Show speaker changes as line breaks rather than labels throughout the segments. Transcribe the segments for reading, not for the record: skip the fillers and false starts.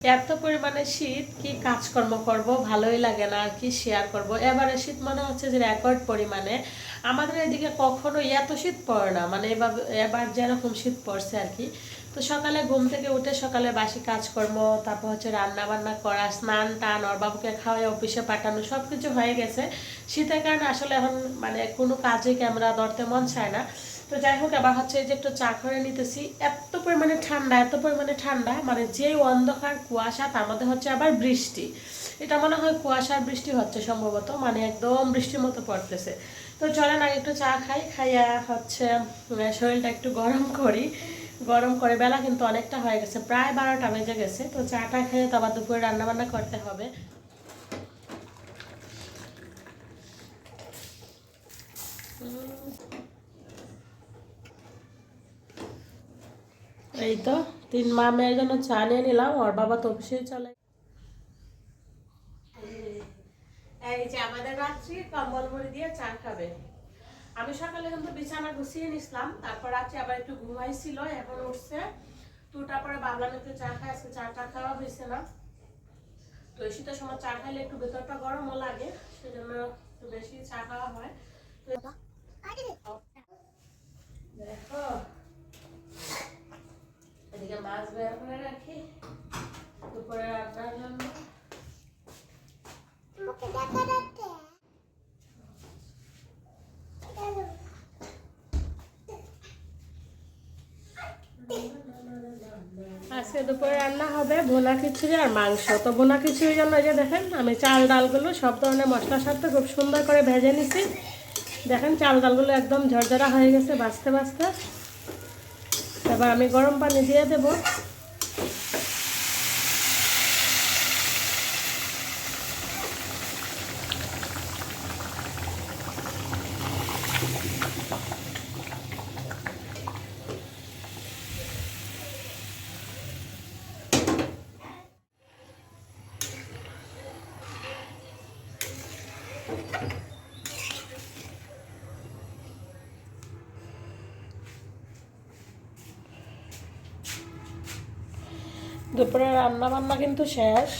এত পরিমাণে শীত, কি কাজকর্ম করব ভালোই লাগে না, আর কি শেয়ার করব। এবারে শীত মনে হচ্ছে যে রেকর্ড পরিমাণে। আমাদের এদিকে কখনো এত শীত পড়ে না, মানে এবার যেরকম শীত পড়ছে আর কি। তো সকালে ঘুম থেকে উঠে সকালে বাসি কাজকর্ম, তারপর হচ্ছে রান্না বান্না করা, স্নান টান, ওর বাবুকে খাওয়াই অফিসে পাঠানো, সব কিছু হয়ে গেছে। শীতের কারণে আসলে এখন মানে কোনো কাজে ক্যামেরা ধরতে মন চায় না। তো যাই হোক, আবার হচ্ছে যে একটু চা করে নিতেছি। এত পরিমাণে ঠান্ডা, এত পরিমাণে ঠান্ডা, মানে যেই অন্ধকার কুয়াশা, তার মধ্যে হচ্ছে আবার বৃষ্টি। এটা মনে হয় কুয়াশার বৃষ্টি হচ্ছে সম্ভবত, মানে একদম বৃষ্টির মতো পড়তেছে। তো চলেন আগে একটু চা খাইয়া হচ্ছে শরীরটা একটু গরম করি। গরম করে, বেলা কিন্তু অনেকটা হয়ে গেছে, প্রায় 12টা বেজে গেছে। তো চাটা খেয়ে তো আবার দুপুরে রান্নাবান্না করতে হবে। এই তো 3 মা মেয়ের জন্য চা নিয়ে নিলাম, ওর বাবা তো অফিসে চলে। এই যে আমাদের রাত্রি কম্বল মুড়ি দিয়ে চা খাবে। আমি সকালে কিন্তু বিছানা গুছিয়ে নিছিলাম, তারপর রাত্রে আবার একটু ঘুমাইছিল, এখন উঠছে। তো তারপরে ভাবলাম একটু চা খাই, আজকে চাটা খাওয়া হয়েছে না। তো এই শীতের সময় চা খাইলে একটু ভেতরটা গরমও লাগে, সেজন্য একটু বেশি চা খাওয়া হয়। তো দেখো, এদিকে মাছ বের করে রাখি দুপুরে রান্নার জন্য। আজকে দুপুরে রান্না হবে ভুনা খিচুড়ি আর মাংস। তো ভুনা খিচুড়ির জন্য এই যে দেখেন, আমি চাল ডালগুলো সব ধরনের মশলার সাথে খুব সুন্দর করে ভেজে নিছি। দেখেন চাল ডালগুলো একদম ঝরঝরা হয়ে গেছে বাছতে বাছতে। এবার আমি গরম পানি দিয়ে দেবো। দুপুরে রান্নাবান্না কিন্তু শেষ।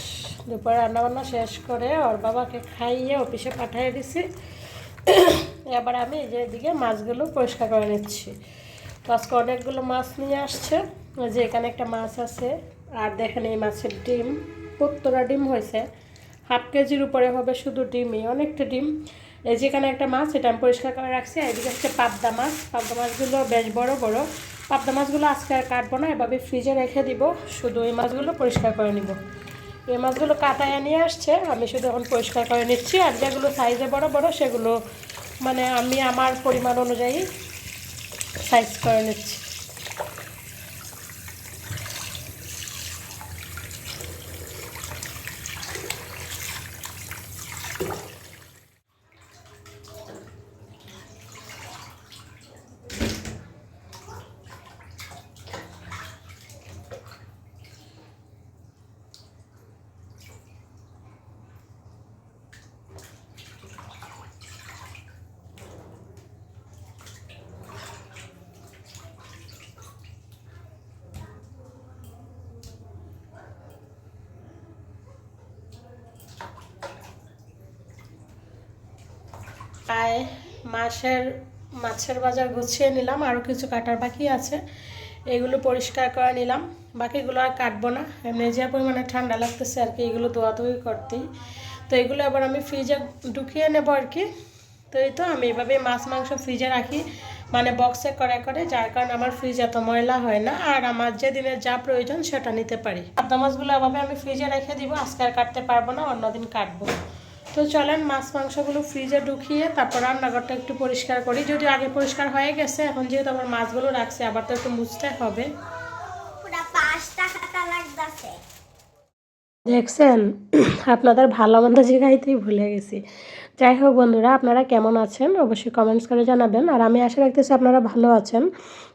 দুপুরে রান্নাবান্না শেষ করে ওর বাবাকে খাইয়ে অফিসে পাঠিয়ে দিছি। এবার আমি যে এদিকে মাছগুলো পরিষ্কার করে নিচ্ছি। তো আজকে অনেকগুলো মাছ নিয়ে আসছে। যে এখানে একটা মাছ আছে, আর দেখেন এই মাছের ডিম, কতটা ডিম হয়েছে, 1/2 কেজির উপরে হবে শুধু ডিমই, অনেকটা ডিম। এই যেখানে একটা মাছ, এটা আমি পরিষ্কার করে রাখছি। এদিকে হচ্ছে পাবদা মাছ। পাবদা মাছগুলো বেশ বড় বড়। পাবদা মাছগুলো আজকে আর কাটবো না, এভাবে ফ্রিজে রেখে দিব, শুধু এই মাছগুলো পরিষ্কার করে নিব। এই মাছগুলো কাটায় নিয়ে আসছে, আমি শুধু এখন পরিষ্কার করে নিচ্ছি। আর যেগুলো সাইজে বড় বড় সেগুলো মানে আমি আমার পরিমাণ অনুযায়ী সাইজ করে নিচ্ছি। প্রায় মাছের বাজার গুছিয়ে নিলাম, আরও কিছু কাটার বাকি আছে, এগুলো পরিষ্কার করে নিলাম। বাকিগুলো আর কাটবো না, এমনি যে পরিমাণে ঠান্ডা লাগতেছে আর কি, এগুলো ধোয়াধুয়ি করতেই। তো এগুলো এবার আমি ফ্রিজে ঢুকিয়ে নেবো আর কি। তো এই তো আমি এভাবে মাছ মাংস ফ্রিজে রাখি, মানে বক্সে করে করে, যার কারণে আমার ফ্রিজ এত ময়লা হয় না, আর আমার যে দিনের যা প্রয়োজন সেটা নিতে পারি। পাবদা মাছগুলো এভাবে আমি ফ্রিজে রেখে দিব, আজকে আর কাটতে পারবো না, অন্যদিন কাটবো। তো চলেন মাছ মাংসগুলো ফ্রিজে ঢুকিয়ে তারপর রান্নাঘরটা একটু পরিষ্কার করি। যদি আগে পরিষ্কার হয়ে গেছে, এখন যেহেতু আমার মাছগুলো রাখছে আবার তো একটু মুছতে হবে। দেখছেন, আপনাদের ভালো মন্দ জিগাইতেই ভুলে গেছি। যাই হোক বন্ধুরা, আপনারা কেমন আছেন অবশ্যই কমেন্টস করে জানাবেন, আর আমি আশা রাখতেছি আপনারা ভালো আছেন।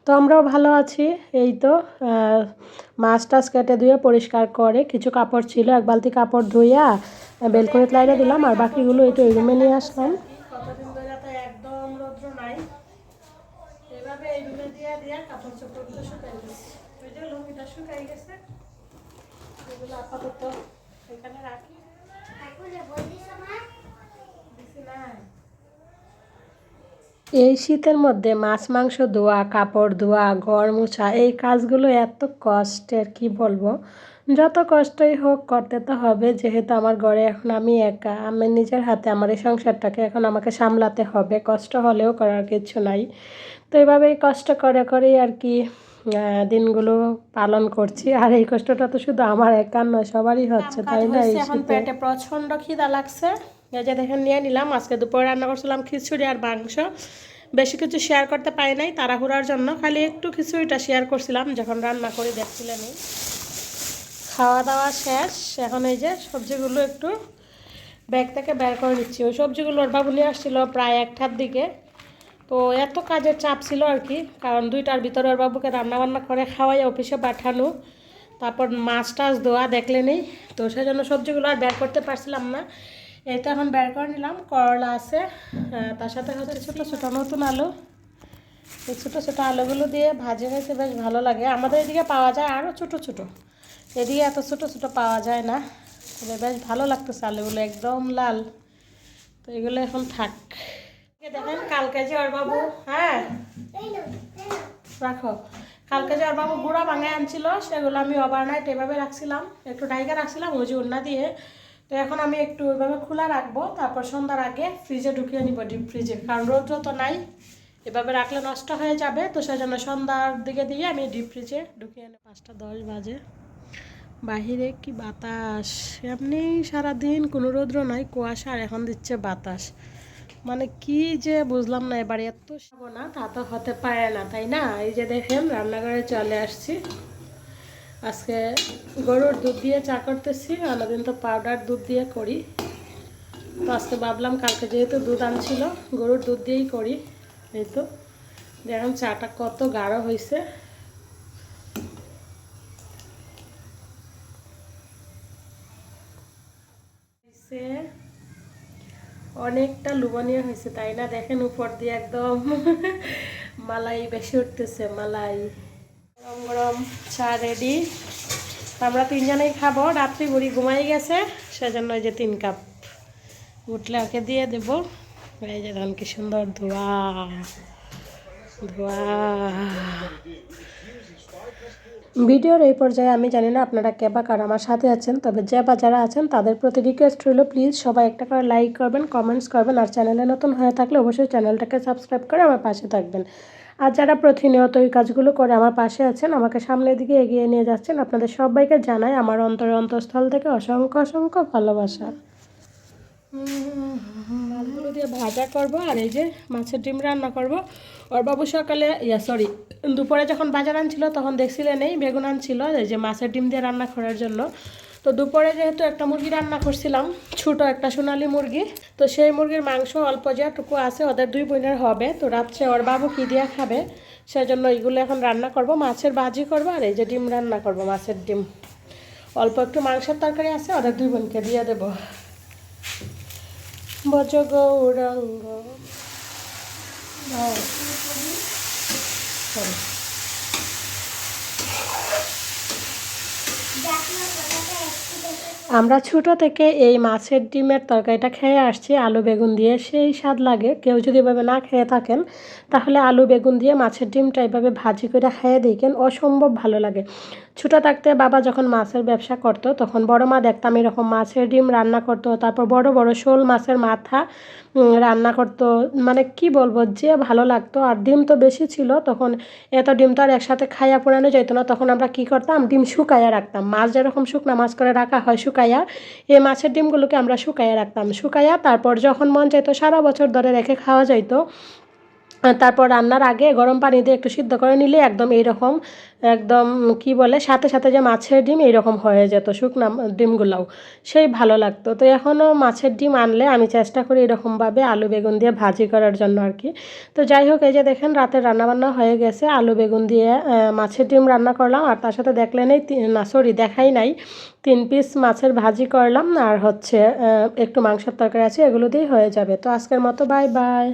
তো আমরাও ভালো আছি। এই তো মাছ টাছ কেটে ধুয়ে পরিষ্কার করে, কিছু কাপড় ছিল, 1 বালতি কাপড় ধুইয়া বেলকনিতে লাইনে দিলাম, আর বাকিগুলো এই তো এই রুমে নিয়ে আসলাম। কতদিন ধরে তো একদম রৌদ্র নাই, এভাবে এই রুমে দিয়ে দিয়ে কাপড় চোপড়গুলো শুকাই গেছে। ওই যে লুঙ্গিটা শুকাই গেছে, এগুলো আপাতত তো এখানে রাখি এই শীতের মধ্যে মাছ মাংস ধোয়া, কাপড় ধোয়া, ঘর মোছা এই কাজগুলো এত কষ্টের কি বলবো। যত কষ্টই হোক করতে তো হবে, যেহেতু আমার ঘরে এখন আমি একা, আমি নিজের হাতে আমার এই সংসারটাকে এখন আমাকে সামলাতে হবে, কষ্ট হলেও করার কিছু নাই। তো এইভাবেই কষ্ট করে করেই আর কি দিনগুলো পালন করছি। আর এই কষ্টটা তো শুধু আমার একার নয়, সবারই হচ্ছে, তাই না? এখন পেটে প্রচণ্ড খিদা লাগছে, এই যে দেখেন নিয়ে নিলাম। আজকে দুপুরে রান্না করছিলাম খিচুড়ি আর মাংস। বেশি কিছু শেয়ার করতে পারি নাই তাড়াহুড়ার জন্য, খালি একটু খিচুড়িটা শেয়ার করছিলাম যখন রান্না করে দেখছিলেন। খাওয়া দাওয়া শেষ, এখন এই যে সবজিগুলো একটু ব্যাগ থেকে বের করে নিচ্ছি। ওই সবজিগুলো ওর বাবু নিয়ে আসছিলো প্রায় 1টার দিকে। তো এত কাজের চাপ ছিল আর কি, কারণ 2টার ভিতরে ওর বাবুকে রান্নাবান্না করে খাওয়াই অফিসে পাঠানো, তারপর মাছ টাছ ধোয়া দেখলে নেই, তো সেই জন্য সবজিগুলো আর বের করতে পারছিলাম না। এই তো এখন বের করে নিলাম, করলা আছে, তার সাথে হচ্ছে ছোটো ছোটো নতুন আলু। এই ছোটো ছোটো আলুগুলো দিয়ে ভাজি হয়েছে, বেশ ভালো লাগে। আমাদের এদিকে পাওয়া যায় আরও ছোটো ছোটো, এদিকে এত ছোটো ছোটো পাওয়া যায় না, তবে বেশ ভালো লাগতেছে আলুগুলো একদম লাল। তো এগুলো এখন থাক। দেখেন কালকে যে ওর বাবু, হ্যাঁ রাখো, কালকে যে ওর বাবু গুঁড়া ভাঙায় আনছিল, সেগুলো আমি ওভারনাইট এভাবে রাখছিলাম, একটু ডাইকা রাখছিলাম ওই যে ওড়না দিয়ে। তো এখন আমি একটু ওইভাবে খোলা রাখবো, তারপর সন্ধ্যার আগে ফ্রিজে ঢুকিয়ে নিব, ডিপ ফ্রিজে, কারণ রৌদ্র তো নাই, এভাবে রাখলে নষ্ট হয়ে যাবে। তো সেই জন্য সন্ধ্যার দিকে দিয়ে আমি ডিপ ফ্রিজে ঢুকিয়ে নিই। 5টা 10 বাজে, বাহিরে কি বাতাস, এমনি সারাদিন কোনো রৌদ্র নাই, কুয়াশা, আর এখন দিচ্ছে বাতাস। মানে কি যে বুঝলাম না, এবার এত খাবো না তা তো হতে পারে না, তাই না? এই যে দেখেন রান্নাঘরে চলে আসছি। আজকে গরুর দুধ দিয়ে চা করতেছি, অন্যদিন তো পাউডার দুধ দিয়ে করি। তো আজকে ভাবলাম কালকে যেহেতু দুধ আনছিল, গরুর দুধ দিয়েই করি। এই তো দেখেন চাটা কত গাঢ় হয়েছে। অনেকটা লুবনীয় হয়েছে, তাই না? দেখেন উপর দিয়ে একদম মালাই বেশি উঠতেছে, মালাই। গরম গরম চা রেডি। আমরা 3জনেই খাবো, রাত্রি বুড়ি ঘুমাই গেছে, সেজন্য এই যে 3 কাপ উঠলে ওকে দিয়ে দেবো। এই যে ধান কি সুন্দর ধোয়া ধোয়া। ভিডিওর এই পর্যায়ে আমি জানি না আপনারা কে বা কারা আমার সাথে আছেন, তবে যে বা যারা আছেন তাদের প্রতি রিকোয়েস্ট রইল, প্লিজ সবাই একটা করে লাইক করবেন, কমেন্টস করবেন, আর চ্যানেলে নতুন হয়ে থাকলে অবশ্যই চ্যানেলটাকে সাবস্ক্রাইব করে আমার পাশে থাকবেন। আর যারা প্রতিনিয়ত এই কাজগুলো করে আমার পাশে আছেন, আমাকে সামনের দিকে এগিয়ে নিয়ে যাচ্ছেন, আপনাদের সবাইকে জানাই আমার অন্তরস্থল থেকে অসংখ্য অসংখ্য ভালোবাসা। মাছগুলো দিয়ে ভাজা করব, আর এই যে মাছের ডিম রান্না করব। ওর বাবু সকালে দুপুরে যখন বাজার আনছিল তখন দেখছিলেন এই বেগুন আনছিল এই যে মাছের ডিম দিয়ে রান্না করার জন্য। তো দুপুরে যেহেতু একটা মুরগি রান্না করছিলাম, ছোটো একটা সোনালি মুরগি, তো সেই মুরগির মাংস অল্প যেটুকু আছে ওদের 2 বোনের হবে। তো রাত্রে ওর বাবু কী দিয়ে খাবে, সেজন্য এইগুলো এখন রান্না করব। মাছের ভাজি করব, আর এই যে ডিম রান্না করব, মাছের ডিম। অল্প একটু মাংসের তরকারি আছে, ওদের 2 বোনকে দিয়ে দেবো। ভজ গৌরাঙ্গ আমরা ছোটো থেকে এই মাছের ডিমের তরকারিটা খেয়ে আসছি আলু বেগুন দিয়ে, সেই স্বাদ লাগে। কেউ যদি এভাবে না খেয়ে থাকেন তাহলে আলু বেগুন দিয়ে মাছের ডিমটা এইভাবে ভাজি করে খেয়ে দেখেন, অসম্ভব ভালো লাগে। ছোটো থাকতে বাবা যখন মাছের ব্যবসা করতো তখন বড় মা দেখতাম এরকম মাছের ডিম রান্না করতো, তারপর বড় বড় শোল মাছের মাথা রান্না করতো। মানে কি বলবো, যে ভালো লাগতো। আর ডিম তো বেশি ছিল তখন, এত ডিম তো আর একসাথে খাইয়া পুরানো যেত না। তখন আমরা কি করতাম, ডিম শুকাইয়া রাখতাম। মাছ যেরকম শুকনা মাছ করে রাখা হয় শুকাইয়া, এই মাছের ডিমগুলোকে আমরা শুকাইয়া রাখতাম। শুকাইয়া তারপর যখন মন চাইতো সারা বছর ধরে রেখে খাওয়া যাইতো। তারপর রান্নার আগে গরম পানি দিয়ে একটু সিদ্ধ করে নিলে একদম এইরকম, একদম কি বলে, সাথে সাথে যে মাছের ডিম এইরকম হয়ে যেত, শুকনা ডিমগুলোও সেই ভালো লাগতো। তো এখনও মাছের ডিম আনলে আমি চেষ্টা করি এরকমভাবে আলু বেগুন দিয়ে ভাজি করার জন্য আর কি। তো যাই হোক, এই যে দেখেন রাতের রান্নাবান্না হয়ে গেছে, আলু বেগুন দিয়ে মাছের ডিম রান্না করলাম, আর তার সাথে দেখলেন দেখাই নাই 3 পিস মাছের ভাজি করলাম, আর হচ্ছে একটু মাংসের তরকারি আছে, এগুলো দিয়েই হয়ে যাবে। তো আজকের মতো বাই বাই।